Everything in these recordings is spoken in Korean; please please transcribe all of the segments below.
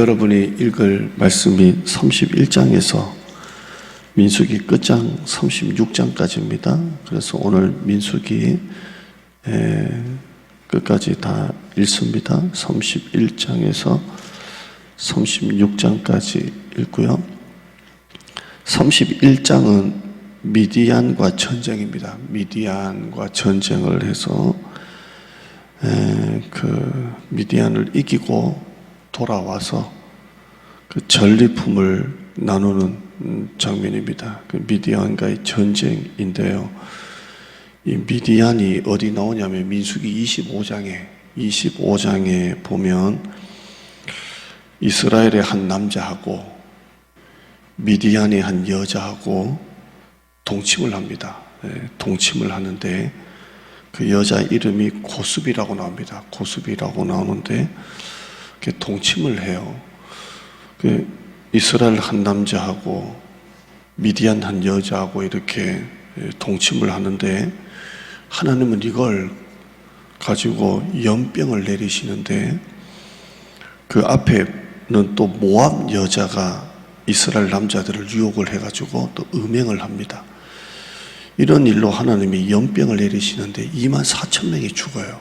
오늘 여러분이 읽을 말씀이 31장에서 민수기 끝장 36장까지입니다. 그래서 오늘 민수기 끝까지 다 읽습니다. 31장에서 36장까지 읽고요. 31장은 미디안과 전쟁입니다. 미디안과 전쟁을 해서 그 미디안을 이기고 돌아와서 그 전리품을 나누는 장면입니다. 그 미디안과의 전쟁인데요. 이 미디안이 어디 나오냐면 민수기 25장에 보면 이스라엘의 한 남자하고 미디안의 한 여자하고 동침을 합니다. 동침을 하는데 그 여자 이름이 고수비라고 나옵니다. 고수비라고 나오는데 동침을 해요. 그 이스라엘 한 남자하고 미디안 한 여자하고 이렇게 동침을 하는데 하나님은 이걸 가지고 연병을 내리시는데 그 앞에는 또 모압 여자가 이스라엘 남자들을 유혹을 해가지고 또 음행을 합니다. 이런 일로 하나님이 연병을 내리시는데 24,000명이 죽어요.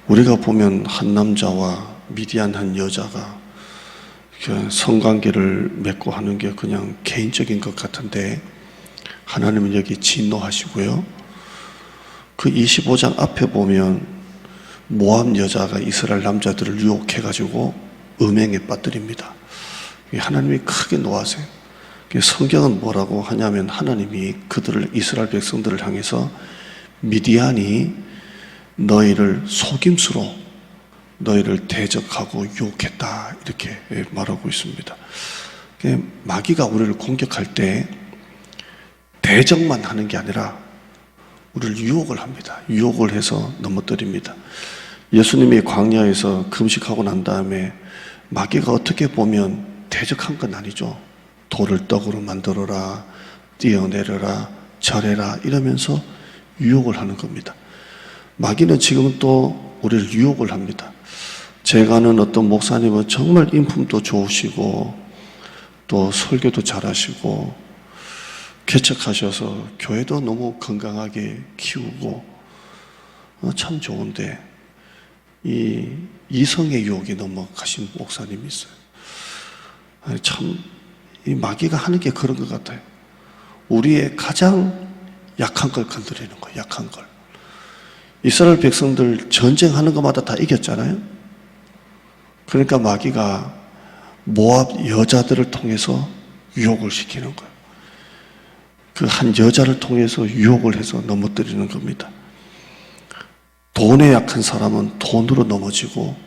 우리가 보면 한 남자와 미디안 한 여자가 성관계를 맺고 하는 게 그냥 개인적인 것 같은데 하나님은 여기 진노하시고요. 그 25장 앞에 보면 모압 여자가 이스라엘 남자들을 유혹해가지고 음행에 빠뜨립니다. 하나님이 크게 노하세요. 성경은 뭐라고 하냐면 하나님이 그들을 이스라엘 백성들을 향해서 미디안이 너희를 속임수로 너희를 대적하고 유혹했다 이렇게 말하고 있습니다. 마귀가 우리를 공격할 때 대적만 하는 게 아니라 우리를 유혹을 합니다. 유혹을 해서 넘어뜨립니다. 예수님이 광야에서 금식하고 난 다음에 마귀가 어떻게 보면 대적한 건 아니죠. 돌을 떡으로 만들어라, 뛰어내려라, 절해라 이러면서 유혹을 하는 겁니다. 마귀는 지금은 또 우리를 유혹을 합니다. 제가 아는 어떤 목사님은 정말 인품도 좋으시고 또 설교도 잘하시고 개척하셔서 교회도 너무 건강하게 키우고 참 좋은데 이 이성의 유혹에 넘어가신 목사님이 있어요. 참 이 마귀가 하는 게 그런 것 같아요. 우리의 가장 약한 걸 건드리는 거예요. 약한 걸. 이스라엘 백성들 전쟁하는 것마다 다 이겼잖아요. 그러니까 마귀가 모압 여자들을 통해서 유혹을 시키는 거예요. 그 한 여자를 통해서 유혹을 해서 넘어뜨리는 겁니다. 돈에 약한 사람은 돈으로 넘어지고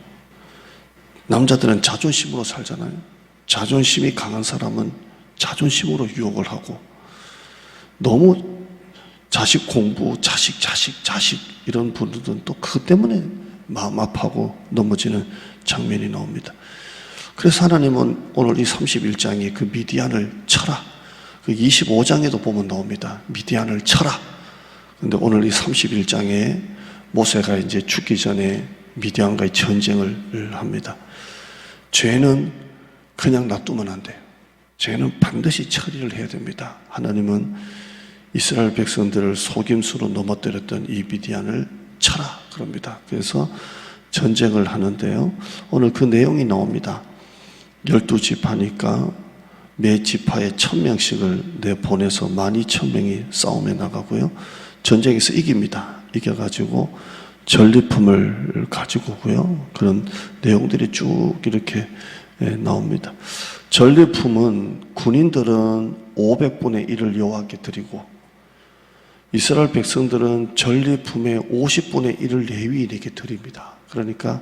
남자들은 자존심으로 살잖아요. 자존심이 강한 사람은 자존심으로 유혹을 하고 너무 자식 공부, 자식 이런 분들은 또 그것 때문에 마음 아파하고 넘어지는 장면이 나옵니다. 그래서 하나님은 오늘 이 31장에 그 미디안을 쳐라. 그 25장에도 보면 나옵니다. 미디안을 쳐라. 근데 오늘 이 31장에 모세가 이제 죽기 전에 미디안과의 전쟁을 합니다. 죄는 그냥 놔두면 안 돼요. 죄는 반드시 처리를 해야 됩니다. 하나님은 이스라엘 백성들을 속임수로 넘어뜨렸던 이 미디안을 쳐라 그럽니다. 그래서 전쟁을 하는데요. 오늘 그 내용이 나옵니다. 12지파니까 매 지파에 1000명씩을 내보내서 12,000명이 싸움에 나가고요. 전쟁에서 이깁니다. 이겨가지고 전리품을 가지고 오고요. 그런 내용들이 쭉 이렇게 나옵니다. 전리품은 군인들은 500분의 1을 여호와께 드리고 이스라엘 백성들은 전리품의 50분의 1을 레위인에게 드립니다. 그러니까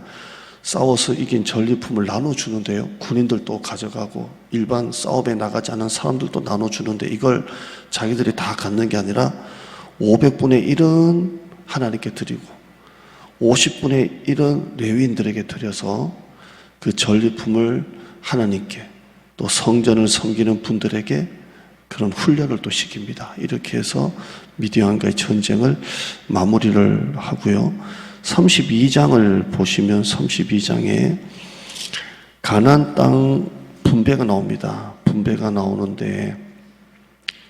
싸워서 이긴 전리품을 나눠주는데요. 군인들도 가져가고 일반 싸움에 나가지 않은 사람들도 나눠주는데 이걸 자기들이 다 갖는 게 아니라 500분의 1은 하나님께 드리고 50분의 1은 레위인들에게 드려서 그 전리품을 하나님께 또 성전을 섬기는 분들에게 그런 훈련을 또 시킵니다. 이렇게 해서 미디안과의 전쟁을 마무리를 하고요. 32장을 보시면 32장에 가나안 땅 분배가 나옵니다. 분배가 나오는데,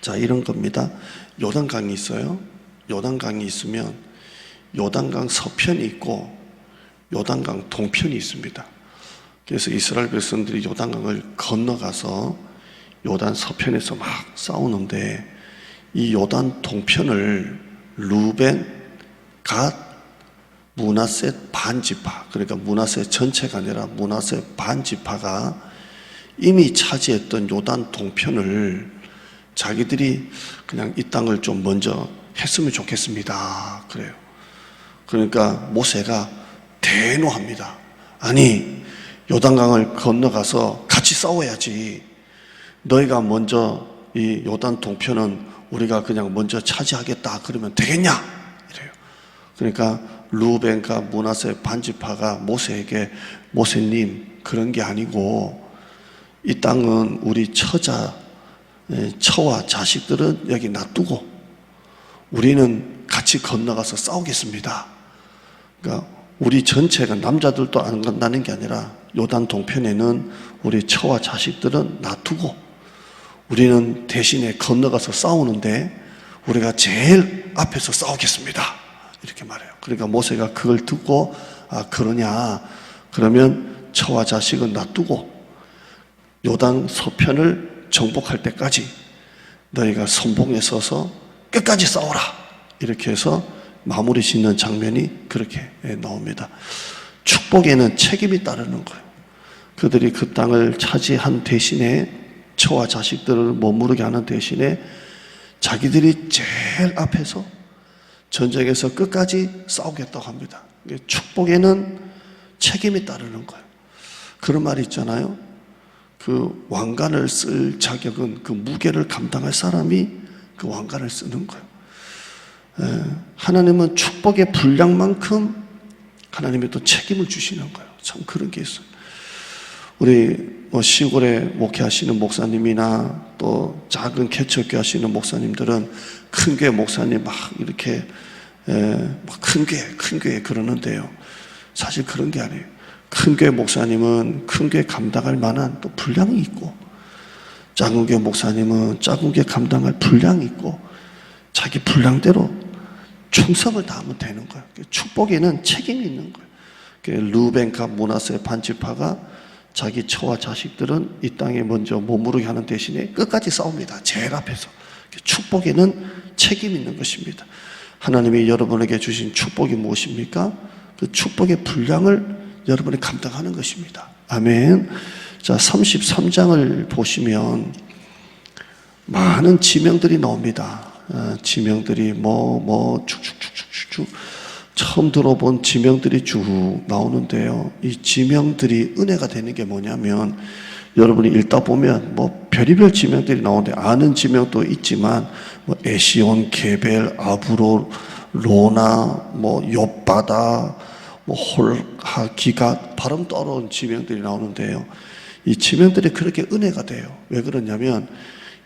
자, 이런 겁니다. 요단강이 있어요. 요단강이 있으면 요단강 서편이 있고 요단강 동편이 있습니다. 그래서 이스라엘 백성들이 요단강을 건너가서 요단 서편에서 막 싸우는데, 이 요단 동편을 루벤, 갓, 므낫셋 반지파, 그러니까 므낫셋 전체가 아니라 므낫셋 반지파가 이미 차지했던 요단 동편을 자기들이 그냥 이 땅을 좀 먼저 했으면 좋겠습니다. 그래요. 그러니까 모세가 대노합니다. 아니, 요단강을 건너가서 같이 싸워야지. 너희가 먼저 이 요단 동편은 우리가 그냥 먼저 차지하겠다 그러면 되겠냐? 이래요. 그러니까 루벤과 므낫셋 반지파가 모세에게, 모세님, 그런 게 아니고 이 땅은 우리 처와 자식들은 여기 놔두고 우리는 같이 건너가서 싸우겠습니다. 그러니까 우리 전체가, 남자들도 안 간다는 게 아니라 요단 동편에는 우리 처와 자식들은 놔두고 우리는 대신에 건너가서 싸우는데 우리가 제일 앞에서 싸우겠습니다. 이렇게 말해요. 그러니까 모세가 그걸 듣고, 아, 그러냐. 그러면 처와 자식은 놔두고 요단 서편을 정복할 때까지 너희가 선봉에 서서 끝까지 싸워라. 이렇게 해서 마무리 짓는 장면이 그렇게 나옵니다. 축복에는 책임이 따르는 거예요. 그들이 그 땅을 차지한 대신에, 처와 자식들을 머무르게 하는 대신에 자기들이 제일 앞에서 전쟁에서 끝까지 싸우겠다고 합니다. 축복에는 책임이 따르는 거예요. 그런 말이 있잖아요. 그 왕관을 쓸 자격은 그 무게를 감당할 사람이 그 왕관을 쓰는 거예요. 하나님은 축복의 분량만큼 하나님이 또 책임을 주시는 거예요. 참 그런 게 있어요. 우리 시골에 목회하시는 목사님이나 또 작은 개척교회 하시는 목사님들은 큰 교회 목사님 막 이렇게 큰 교회 그러는데요. 사실 그런 게 아니에요. 큰 교회 목사님은 큰 교회 감당할 만한 또 분량이 있고, 작은 교회 목사님은 작은 교회 감당할 분량이 있고, 자기 분량대로 충성을 다하면 되는 거예요. 축복에는 책임이 있는 거예요. 루벤과 므낫셋 반지파가 자기 처와 자식들은 이 땅에 먼저 머무르게 하는 대신에 끝까지 싸웁니다. 제일 앞에서. 축복에는 책임이 있는 것입니다. 하나님이 여러분에게 주신 축복이 무엇입니까? 그 축복의 분량을 여러분이 감당하는 것입니다. 아멘. 자, 33장을 보시면 많은 지명들이 나옵니다. 지명들이 쭉쭉쭉쭉쭉 처음 들어본 지명들이 쭉 나오는데요. 이 지명들이 은혜가 되는 게 뭐냐면, 여러분이 읽다 보면 별의별 지명들이 나오는데, 아는 지명도 있지만 에시온, 게벨, 아브로, 로나, 욥바다, 홀하, 기갓, 발음도 어려운 지명들이 나오는데요. 이 지명들이 그렇게 은혜가 돼요. 왜 그러냐면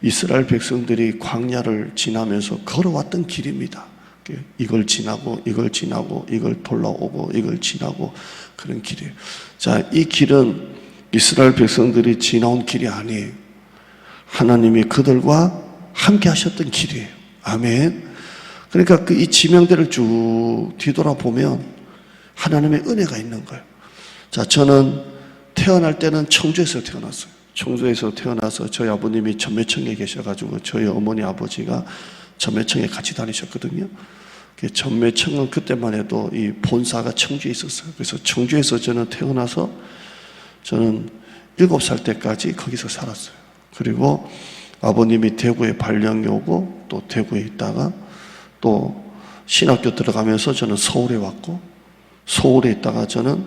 이스라엘 백성들이 광야를 지나면서 걸어왔던 길입니다. 이걸 지나고 이걸 지나고 이걸 돌아오고 이걸 지나고 그런 길이에요. 자, 이 길은 이스라엘 백성들이 지나온 길이 아니에요. 하나님이 그들과 함께 하셨던 길이에요. 아멘. 그러니까 이 지명들을 쭉 뒤돌아보면 하나님의 은혜가 있는 거예요. 자, 저는 태어날 때는 청주에서 태어났어요. 청주에서 태어나서 저희 아버님이 전매청에 계셔가지고 저희 어머니 아버지가 전매청에 같이 다니셨거든요. 전매청은 그때만 해도 이 본사가 청주에 있었어요. 그래서 청주에서 저는 태어나서 저는 7살 때까지 거기서 살았어요. 그리고 아버님이 대구에 발령이 오고 또 대구에 있다가 또 신학교 들어가면서 저는 서울에 왔고, 서울에 있다가 저는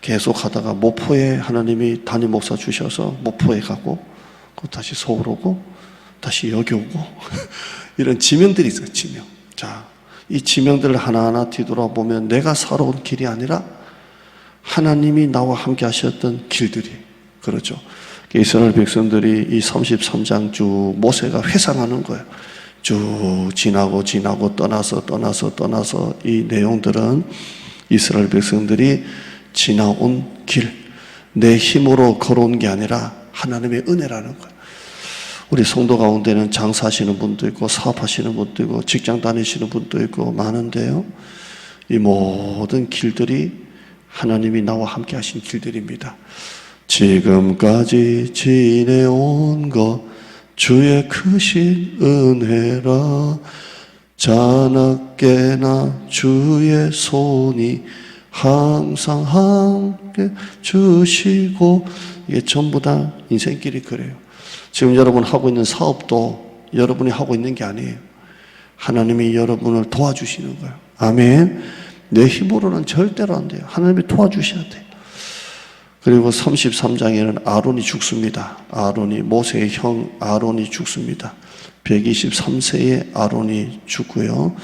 계속 하다가 목포에 하나님이 담임 목사 주셔서 목포에 가고, 다시 서울 오고, 다시 여기 오고 이런 지명들이 있어요. 지명. 자, 이 지명들을 하나하나 뒤돌아보면 내가 살아온 길이 아니라 하나님이 나와 함께 하셨던 길들이, 그렇죠. 이스라엘 백성들이 이 33장 쭉 모세가 회상하는 거예요. 쭉 지나고 떠나서 이 내용들은 이스라엘 백성들이 지나온 길, 내 힘으로 걸어온 게 아니라 하나님의 은혜라는 거예요. 우리 성도 가운데는 장사하시는 분도 있고 사업하시는 분도 있고 직장 다니시는 분도 있고 많은데요, 이 모든 길들이 하나님이 나와 함께 하신 길들입니다. 지금까지 지내온 것 주의 크신 은혜라, 자나깨나 주의 손이 항상 함께 주시고. 이게 전부 다 인생길이 그래요. 지금 여러분 하고 있는 사업도 여러분이 하고 있는 게 아니에요. 하나님이 여러분을 도와주시는 거예요. 아멘. 내 힘으로는 절대로 안 돼요. 하나님이 도와주셔야 돼요. 그리고 33장에는 아론이 죽습니다. 모세의 형 아론이 죽습니다. 123세에 아론이 죽고요.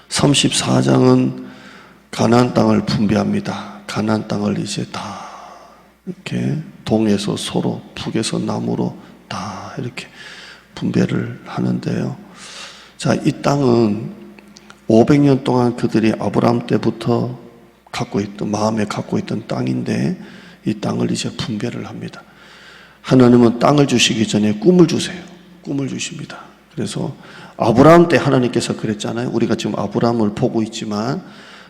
34장은 가나안 땅을 분배합니다. 가나안 땅을 이제 다 이렇게 동에서 소로, 북에서 남으로 다 이렇게 분배를 하는데요. 자, 이 땅은 500년 동안 그들이 아브라함 때부터 마음에 갖고 있던 땅인데, 이 땅을 이제 분배를 합니다. 하나님은 땅을 주시기 전에 꿈을 주세요. 꿈을 주십니다. 그래서 아브라함 때 하나님께서 그랬잖아요. 우리가 지금 아브라함을 보고 있지만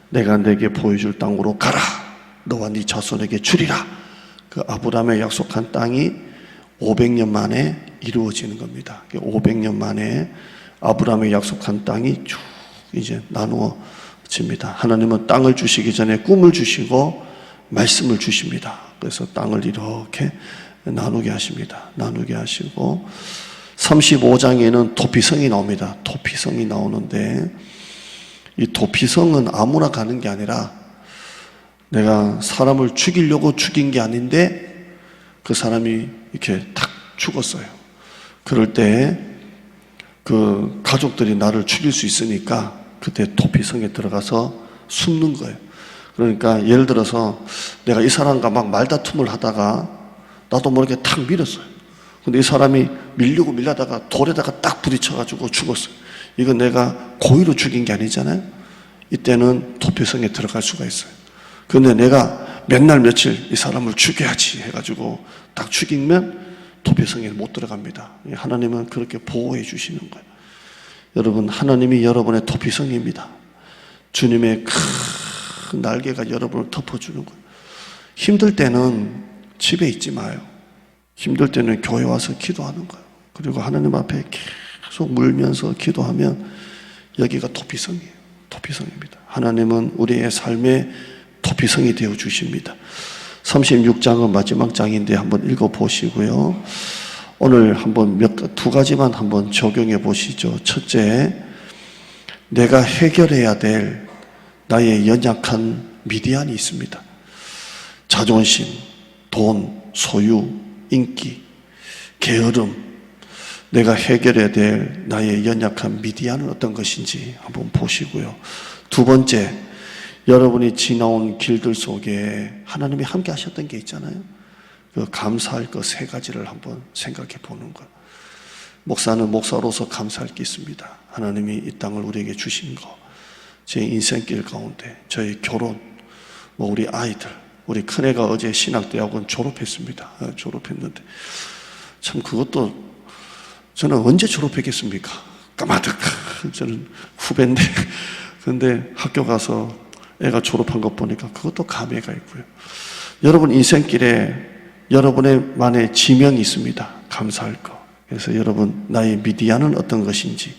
내가 내게 보여줄 땅으로 가라. 너와 네 자손에게 주리라. 그 아브라함의 약속한 땅이 500년 만에 이루어지는 겁니다. 500년 만에 아브라함의 약속한 땅이 쭉 이제 나누어집니다. 하나님은 땅을 주시기 전에 꿈을 주시고 말씀을 주십니다. 그래서 땅을 이렇게 나누게 하십니다. 나누게 하시고 35장에는 도피성이 나옵니다. 도피성이 나오는데, 이 도피성은 아무나 가는 게 아니라 내가 사람을 죽이려고 죽인 게 아닌데 그 사람이 이렇게 탁 죽었어요. 그럴 때 그 가족들이 나를 죽일 수 있으니까 그때 도피성에 들어가서 숨는 거예요. 그러니까 예를 들어서 내가 이 사람과 막 말다툼을 하다가 나도 모르게 탁 밀었어요. 근데 이 사람이 밀려고 밀려다가 돌에다가 딱 부딪혀가지고 죽었어요. 이건 내가 고의로 죽인 게 아니잖아요. 이때는 도피성에 들어갈 수가 있어요. 그런데 내가 몇 날 며칠 이 사람을 죽여야지 해가지고 딱 죽이면 도피성에 못 들어갑니다. 하나님은 그렇게 보호해 주시는 거예요. 여러분, 하나님이 여러분의 도피성입니다. 주님의 큰 날개가 여러분을 덮어주는 거예요. 힘들 때는 집에 있지 마요. 힘들 때는 교회 와서 기도하는 거예요. 그리고 하나님 앞에 계속 물면서 기도하면 여기가 도피성이에요. 도피성입니다. 하나님은 우리의 삶의 도피성이 되어 주십니다. 36장은 마지막 장인데 한번 읽어보시고요. 오늘 한번 두 가지만 한번 적용해 보시죠. 첫째, 내가 해결해야 될 나의 연약한 미디안이 있습니다. 자존심, 돈, 소유, 인기, 게으름. 내가 해결해야 될 나의 연약한 미디안은 어떤 것인지 한번 보시고요. 두 번째, 여러분이 지나온 길들 속에 하나님이 함께 하셨던 게 있잖아요. 그 감사할 것 세 가지를 한번 생각해 보는 것. 목사는 목사로서 감사할 게 있습니다. 하나님이 이 땅을 우리에게 주신 것, 제 인생길 가운데 저희 결혼, 우리 아이들, 우리 큰애가 어제 신학대학원 졸업했습니다. 졸업했는데 참 그것도 저는 언제 졸업했겠습니까? 까마득. 저는 후배인데 근데 학교 가서 애가 졸업한 것 보니까 그것도 감회가 있고요. 여러분 인생길에 여러분의만의 지명이 있습니다. 감사할 것. 그래서 여러분 나의 미디안은 어떤 것인지,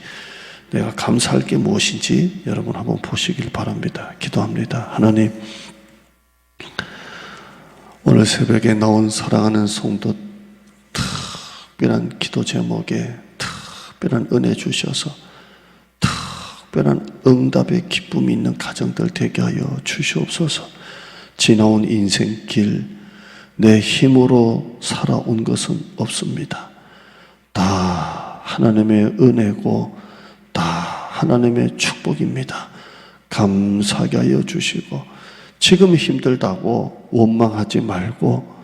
내가 감사할 게 무엇인지 여러분 한번 보시길 바랍니다. 기도합니다. 하나님, 오늘 새벽에 나온 사랑하는 성도 특별한 기도 제목에 특별한 은혜 주셔서 특별한 응답의 기쁨이 있는 가정들 되게 하여 주시옵소서. 지나온 인생길 내 힘으로 살아온 것은 없습니다. 다 하나님의 은혜고 다 하나님의 축복입니다. 감사하게 하여 주시고 지금 힘들다고 원망하지 말고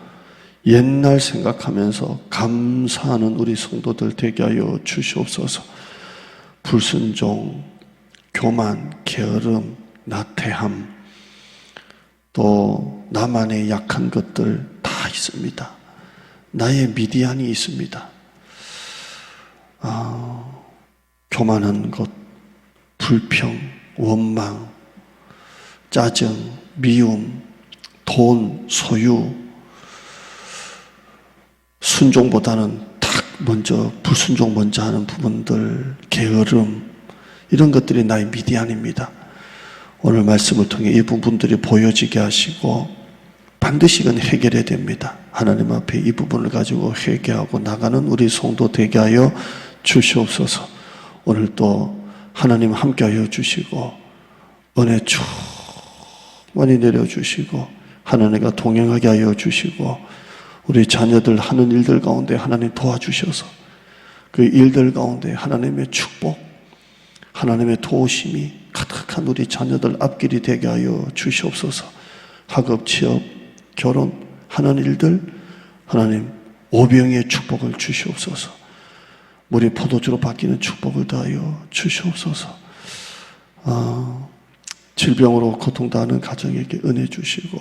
옛날 생각하면서 감사하는 우리 성도들 되게 하여 주시옵소서. 불순종, 교만, 게으름, 나태함, 또 나만의 약한 것들 다 있습니다. 나의 미디안이 있습니다. 교만한 것, 불평, 원망, 짜증, 미움, 돈, 소유, 순종보다는 딱 먼저 불순종 먼저 하는 부분들, 게으름, 이런 것들이 나의 미디안입니다. 오늘 말씀을 통해 이 부분들이 보여지게 하시고 반드시 이건 해결해야 됩니다. 하나님 앞에 이 부분을 가지고 회개하고 나가는 우리 성도 되게 하여 주시옵소서. 오늘 또 하나님 함께 하여 주시고 은혜 충만히 내려주시고 하나님과 동행하게 하여 주시고 우리 자녀들 하는 일들 가운데 하나님 도와주셔서 그 일들 가운데 하나님의 축복, 하나님의 도우심이 가득한 우리 자녀들 앞길이 되게 하여 주시옵소서. 학업, 취업, 결혼 하는 일들 하나님 오병의 축복을 주시옵소서. 물이 포도주로 바뀌는 축복을 더하여 주시옵소서. 질병으로 고통당하는 가정에게 은혜 주시고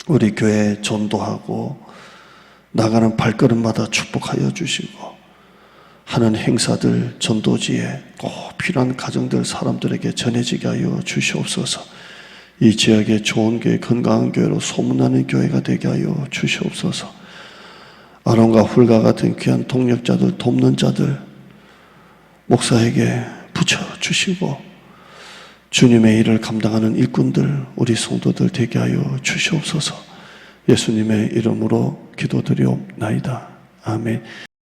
우리 교회 전도하고 나가는 발걸음마다 축복하여 주시고 하는 행사들 전도지에 꼭 필요한 가정들 사람들에게 전해지게 하여 주시옵소서. 이 지역의 좋은 교회, 건강한 교회로 소문나는 교회가 되게 하여 주시옵소서. 아론과 훌과 같은 귀한 동력자들, 돕는 자들 목사에게 붙여주시고 주님의 일을 감당하는 일꾼들, 우리 성도들 되게 하여 주시옵소서. 예수님의 이름으로 기도드리옵나이다. 아멘.